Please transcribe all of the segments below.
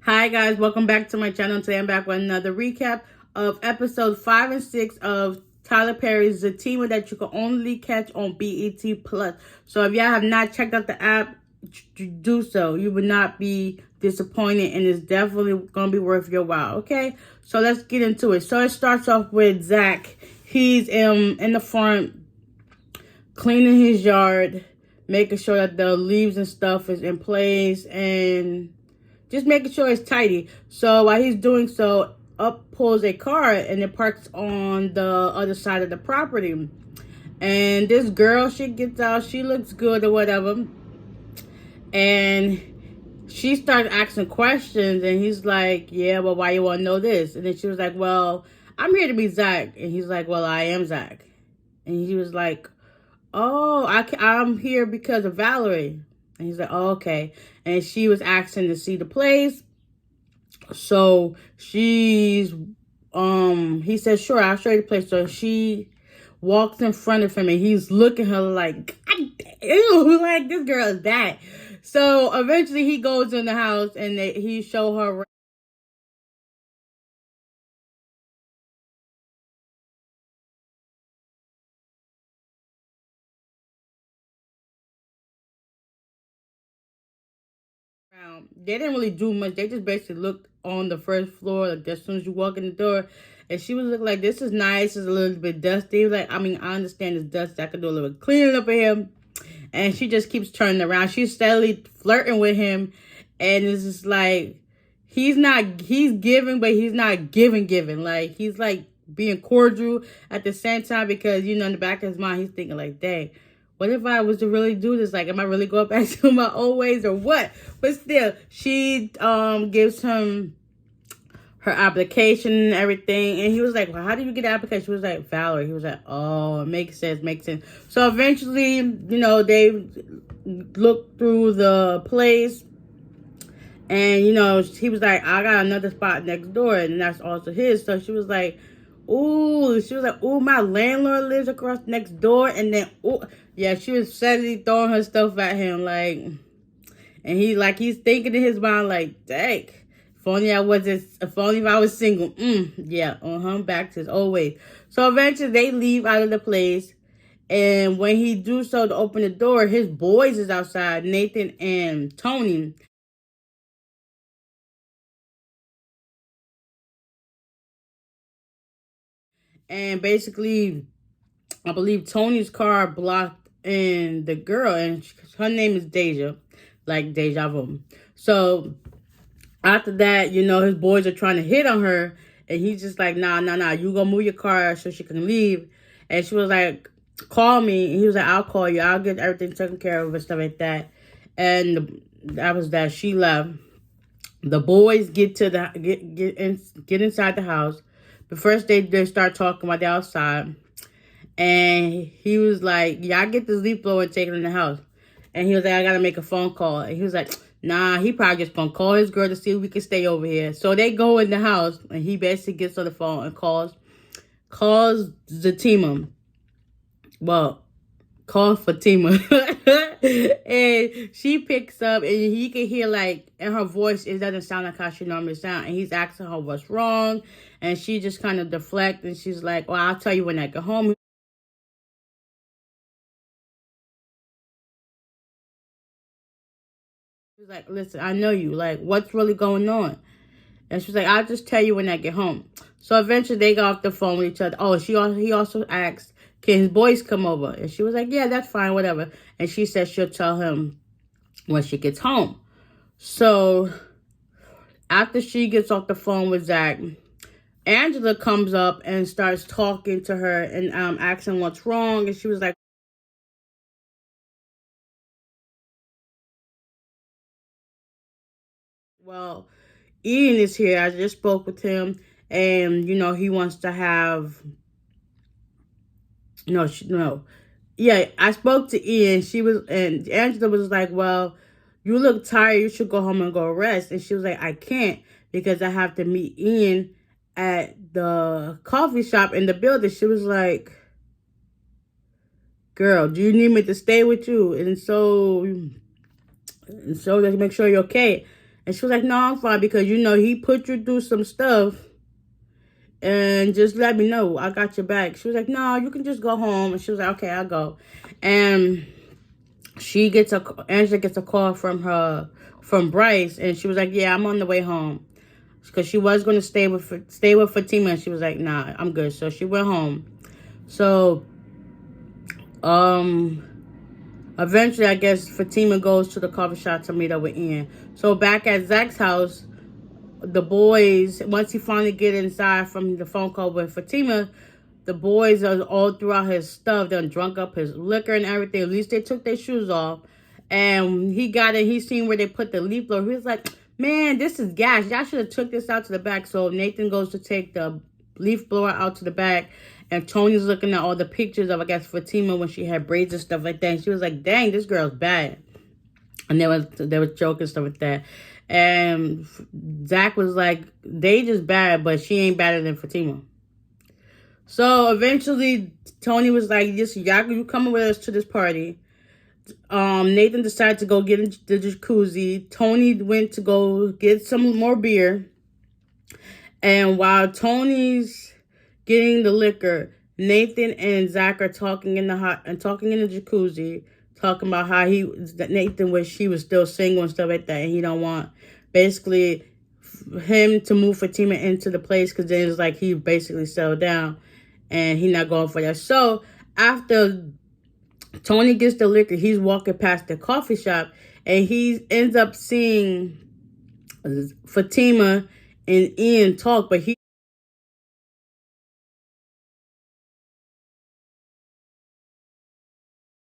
Hi guys, welcome back to my channel. Today I'm back with another recap of episodes 5 and 6 of Tyler Perry's Zatima that you can only catch on BET Plus. So if y'all have not checked out the app, do so. You will not be disappointed, and it's definitely going to be worth your while, okay? So let's get into it. So it starts off with Zac. He's in the front cleaning his yard, making sure that the leaves and stuff is in place, and just making sure it's tidy. So while he's doing so, up pulls a car and it parks on the other side of the property. And this girl, she gets out, she looks good or whatever. And she starts asking questions, and he's like, yeah, well, why you want to know this? And then she was like, well, I'm here to be Zac. And he's like, well, I am Zac. And he was like, oh, I'm here because of Valerie. And he's like, oh, okay. And she was asking to see the place. So he said, sure, I'll show you the place. So she walks in front of him, and he's looking at her like, ew, like, this girl is that. So eventually he goes in the house, and he show her around. They didn't really do much. They just basically looked on the first floor, like as soon as you walk in the door. And she was looking like, this is nice. It's a little bit dusty. Like, I mean, I understand it's dusty. I could do a little bit cleaning up of him. And she just keeps turning around. She's steadily flirting with him. And it's just like, he's giving, but he's not giving. Like, he's like being cordial at the same time, because, you know, in the back of his mind, he's thinking like, dang, what if I was to really do this? Like, am I really going back to my old ways or what? But still, she gives him her application and everything. And he was like, well, how did you get the application? She was like, Valerie. He was like, oh, it makes sense. So eventually, you know, they looked through the place. And, you know, he was like, I got another spot next door, and that's also his. So she was like, ooh, my landlord lives across next door. And then, ooh, yeah, she was steadily throwing her stuff at him, like, and he's thinking in his mind, like, dang, if only if I was single. Yeah, back to his old ways. So eventually they leave out of the place. And when he do so to open the door, his boys is outside, Nathan and Tony. And basically, I believe Tony's car blocked in the girl, and her name is Deja, like Deja Vu. So after that, you know, his boys are trying to hit on her, and he's just like, nah, you gonna move your car so she can leave. And she was like, call me. And he was like, I'll call you. I'll get everything taken care of and stuff like that. And that was that. She left. The boys get inside the house. But first they start talking while they're outside. And he was like, yeah, I get this leaf blower and take it in the house. And he was like, I gotta make a phone call. And he was like, nah, he probably just gonna call his girl to see if we can stay over here. So they go in the house, and he basically gets on the phone and calls Zatima. Well, calls Fatima. And she picks up, and he can hear, like, in her voice, it doesn't sound like how she normally sounds. And he's asking her what's wrong. And she just kind of deflects, and she's like, well, I'll tell you when I get home. He's like, listen, I know you. Like, what's really going on? And she's like, I'll just tell you when I get home. So eventually they got off the phone with each other. Oh, he also asked, can his boys come over? And she was like, yeah, that's fine, whatever. And she said she'll tell him when she gets home. So after she gets off the phone with Zac, Angela comes up and starts talking to her and asking what's wrong. And she was like, well, Ian is here. I just spoke with him. And, you know, he wants to have... No. Yeah, I spoke to Ian. And Angela was like, well, you look tired. You should go home and go rest. And she was like, I can't, because I have to meet Ian at the coffee shop in the building. She was like, girl, do you need me to stay with you? And so let's make sure you're okay. And she was like, no, I'm fine because, he put you through some stuff and just let me know. I got your back. She was like, no, you can just go home. And she was like, okay, I'll go. And Angela gets a call from Bryce. And she was like, yeah, I'm on the way home. Because she was going to stay with Fatima. And she was like, nah, I'm good. So she went home. So, eventually, I guess Fatima goes to the coffee shop to meet up with Ian. So back at Zac's house, the boys, once he finally get inside from the phone call with Fatima, the boys are all throughout his stuff. They drunk up his liquor and everything. At least they took their shoes off. And he got it. He seen where they put the leaf blower. He was like, man, this is gas. Y'all should have took this out to the back. So Nathan goes to take the leaf blower out to the back. And Tony's looking at all the pictures of, I guess, Fatima when she had braids and stuff like that. And she was like, dang, this girl's bad. And they was joking stuff like that. And Zac was like, they just bad, but she ain't better than Fatima. So eventually, Tony was like, y'all, you coming with us to this party. Nathan decided to go get in the jacuzzi. Tony went to go get some more beer. And while Tony's getting the liquor, Nathan and Zac are talking in the jacuzzi, talking about how Nathan wish he was still single and stuff like that, and he don't want basically him to move Fatima into the place because then it's like he basically settled down and he not going for that. So after Tony gets the liquor, he's walking past the coffee shop and he ends up seeing Fatima and Ian talk, but he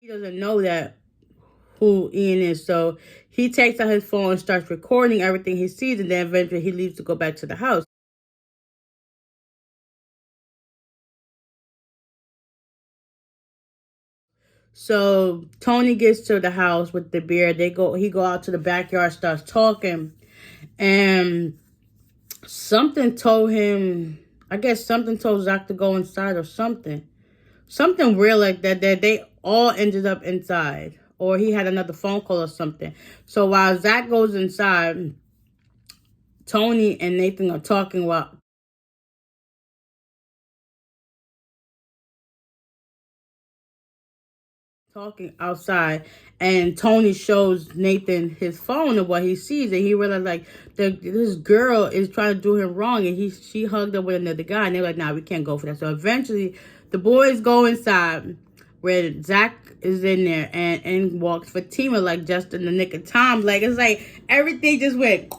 doesn't know that who Ian is. So he takes out his phone and starts recording everything he sees, and then eventually he leaves to go back to the house. So Tony gets to the house with the beer. He go out to the backyard, starts talking, and something told him, I guess something told Zac to go inside or something. Something real like that they all ended up inside. Or he had another phone call or something. So while Zac goes inside, Tony and Nathan are talking outside, and Tony shows Nathan his phone and what he sees, and he realized like this girl is trying to do him wrong, and she hugged up with another guy, and they're like, nah, we can't go for that. So eventually the boys go inside where Zac is in there, and walks Fatima like just in the nick of time. Like it's like everything just went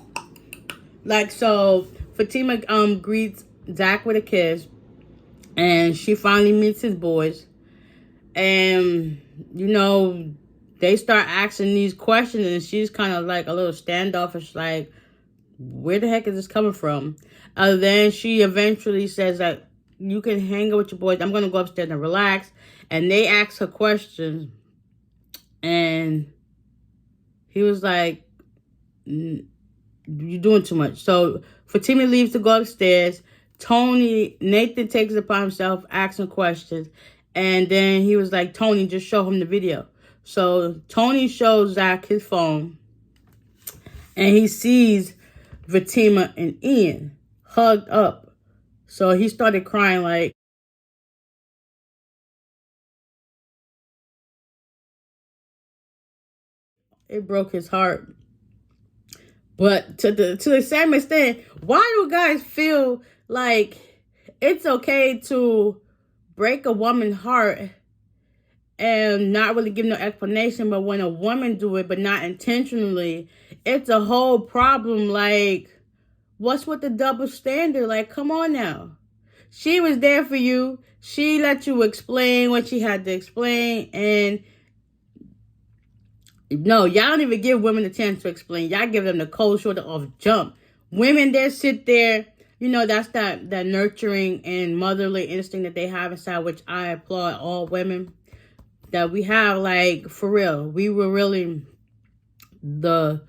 like so. Fatima greets Zac with a kiss, and she finally meets his boys. And, they start asking these questions, and she's kind of like a little standoffish, like, where the heck is this coming from? Then she eventually says that you can hang out with your boys. I'm going to go upstairs and relax. And they ask her questions. And he was like, you're doing too much. So Fatima leaves to go upstairs. Nathan takes it upon himself, asking questions. And then he was like, Tony, just show him the video. So Tony shows Zac his phone. And he sees Zatima and Ian hugged up. So he started crying like, it broke his heart. But to the same extent, why do guys feel like it's okay to break a woman's heart and not really give no explanation, but when a woman do it but not intentionally, it's a whole problem? Like, what's with the double standard? Like, come on now. She was there for you. She let you explain what she had to explain, and no, y'all don't even give women a chance to explain. Y'all give them the cold shoulder off jump. Women, they sit there. That's that nurturing and motherly instinct that they have inside, which I applaud all women that we have. Like, for real, we were really the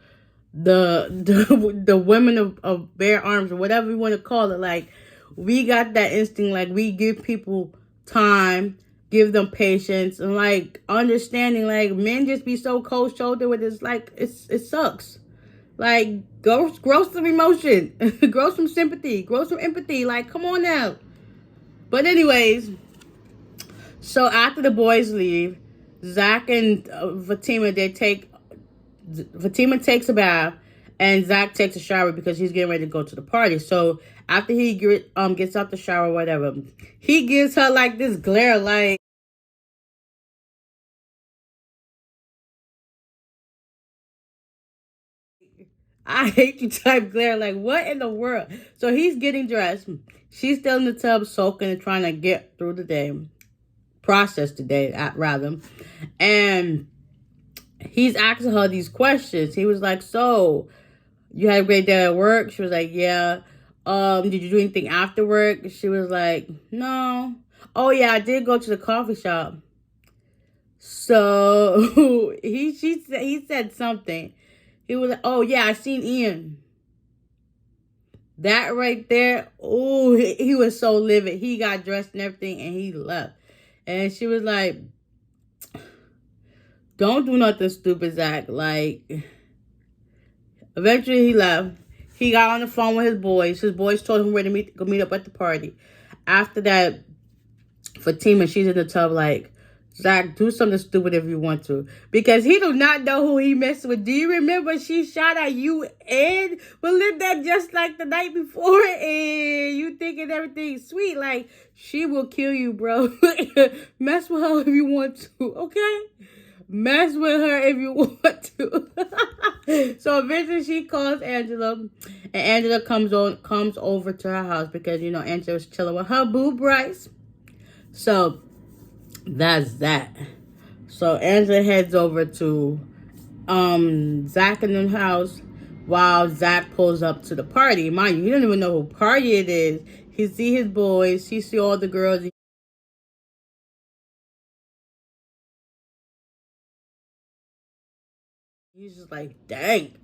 women of bare arms, or whatever you want to call it. Like, we got that instinct. Like, we give people time, give them patience, and like understanding. Like, men just be so cold shouldered with this. Like, it sucks. Like, grow some emotion, grow some sympathy, grow some empathy. Like, come on now. But anyways, so after the boys leave, Zac and Fatima, Fatima takes a bath, and Zac takes a shower because he's getting ready to go to the party. So after he gets out the shower, whatever, he gives her like this glare, like, I hate you type glare, like, what in the world? So he's getting dressed. She's still in the tub soaking and trying to get through the day, process the day, rather. And he's asking her these questions. He was like, so, you had a great day at work? She was like, yeah. Did you do anything after work? She was like, no. Oh, yeah, I did go to the coffee shop. So, he said something. He was like, oh, yeah, I seen Ian. That right there, oh, he was so livid. He got dressed and everything, and he left. And she was like, don't do nothing stupid, Zac. Like, eventually he left. He got on the phone with his boys. His boys told him where to go meet up at the party. After that, Fatima, she's in the tub like, Zac, do something stupid if you want to. Because he do not know who he messed with. Do you remember she shot at you and Belinda just like the night before? And you thinking everything's sweet. Like, she will kill you, bro. Mess with her if you want to, okay? Mess with her if you want to. So eventually she calls Angela. And Angela comes over to her house because, you know, Angela was chilling with her boo Bryce. So that's that. So Angela heads over to Zac and the house while Zac pulls up to the party. Mind you, he don't even know who party it is. He see his boys, he see all the girls. He's just like, dang,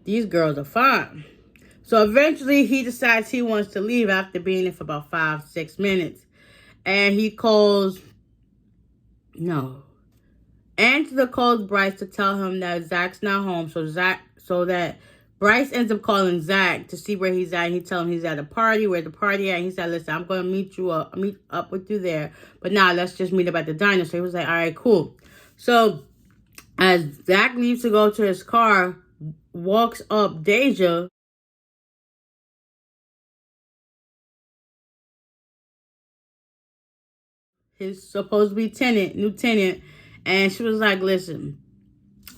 these girls are fine. So eventually he decides he wants to leave after being there for about 5-6 minutes. And he calls, no. Angela calls Bryce to tell him that Zac's not home. So that Bryce ends up calling Zac to see where he's at. He tells him he's at a party, where the party at. And he said, listen, I'm going to meet up with you there. But now let's just meet up at the diner. So he was like, all right, cool. So as Zac leaves to go to his car, walks up Deja. His supposed to be new tenant. And she was like, listen,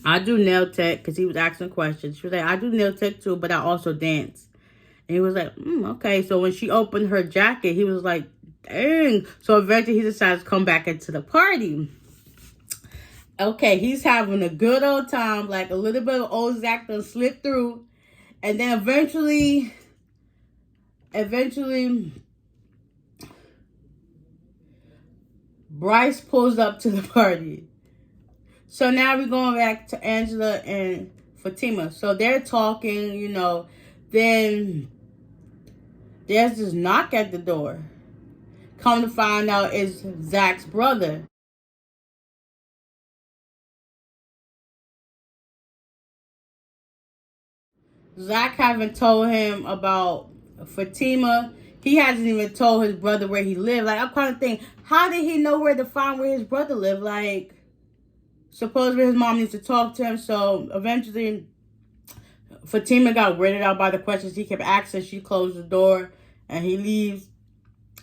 I do nail tech, because he was asking questions. She was like, I do nail tech too, but I also dance. And he was like, okay. So when she opened her jacket, he was like, dang. So eventually he decides to come back into the party. Okay, he's having a good old time. Like a little bit of old Zac done slipped through. And then eventually, Bryce pulls up to the party. So now we're going back to Angela and Fatima. So they're talking, you know. Then there's this knock at the door. Come to find out it's Zac's brother. Zac haven't told him about Fatima. He hasn't even told his brother where he lived. Like, I'm kind of thinking, how did he know where to find where his brother lived? Like, supposedly his mom needs to talk to him. So eventually Fatima got weirded out by the questions he kept asking. She closed the door and he leaves.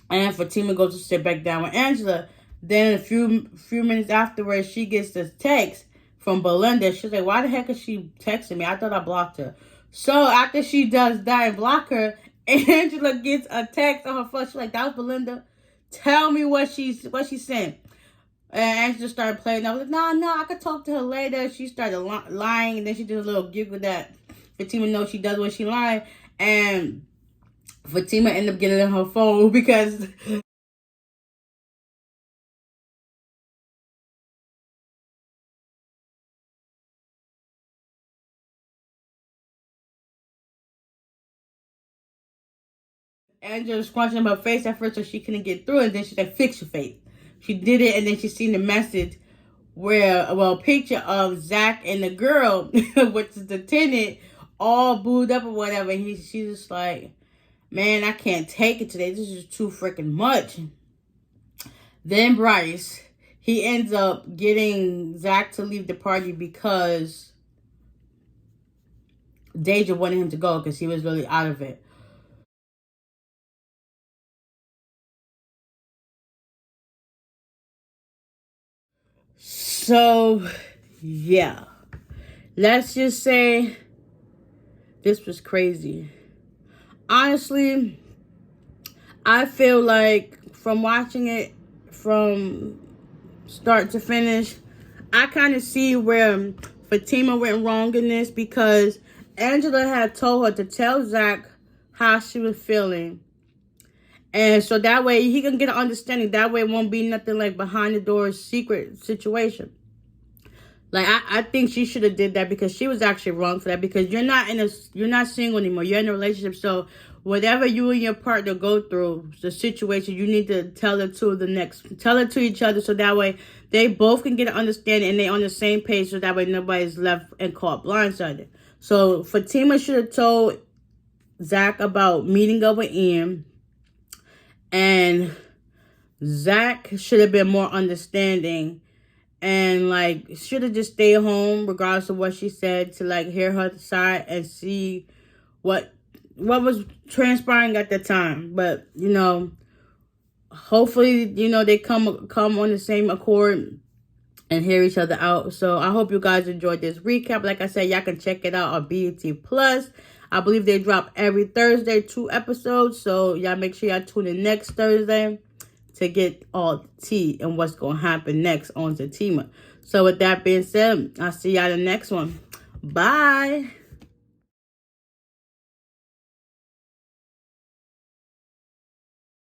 And Fatima goes to sit back down with Angela. Then a few minutes afterwards, she gets this text from Belinda. She's like, why the heck is she texting me? I thought I blocked her. So after she does that and block her, Angela gets a text on her phone. She's like, that was Belinda. Tell me what she sent. And Angela started playing. I was like, no, I could talk to her later. She started lying. And then she did a little giggle that Fatima knows she does when she lies. And Fatima ended up getting on her phone because Angela was scrunching up her face at first so she couldn't get through. And then she said, fix your face. She did it. And then she seen the message where, a picture of Zac and the girl, which is the tenant, all booed up or whatever. She's just like, man, I can't take it today. This is too freaking much. Then Bryce, he ends up getting Zac to leave the party because Deja wanted him to go because he was really out of it. So, yeah. Let's just say this was crazy. Honestly, I feel like from watching it from start to finish, I kind of see where Fatima went wrong in this because Angela had told her to tell Zac how she was feeling. And so that way he can get an understanding. That way it won't be nothing like behind the doors secret situation. Like I think she should have did that because she was actually wrong for that because you're not single anymore. You're in a relationship. So whatever you and your partner go through, the situation, you need to tell it to each other so that way they both can get an understanding and they're on the same page so that way nobody's left and caught blindsided. So Fatima should have told Zac about meeting up with Ian, and Zac should have been more understanding and like should have just stayed home regardless of what she said to like hear her side and see what was transpiring at the time. But hopefully they come on the same accord and hear each other out. So I hope you guys enjoyed this recap. Like I said, y'all can check it out on BET Plus. I believe they drop every Thursday 2 episodes, so y'all make sure y'all tune in next Thursday to get all the tea and what's going to happen next on Zatima. So with that being said, I'll see y'all in the next one. Bye.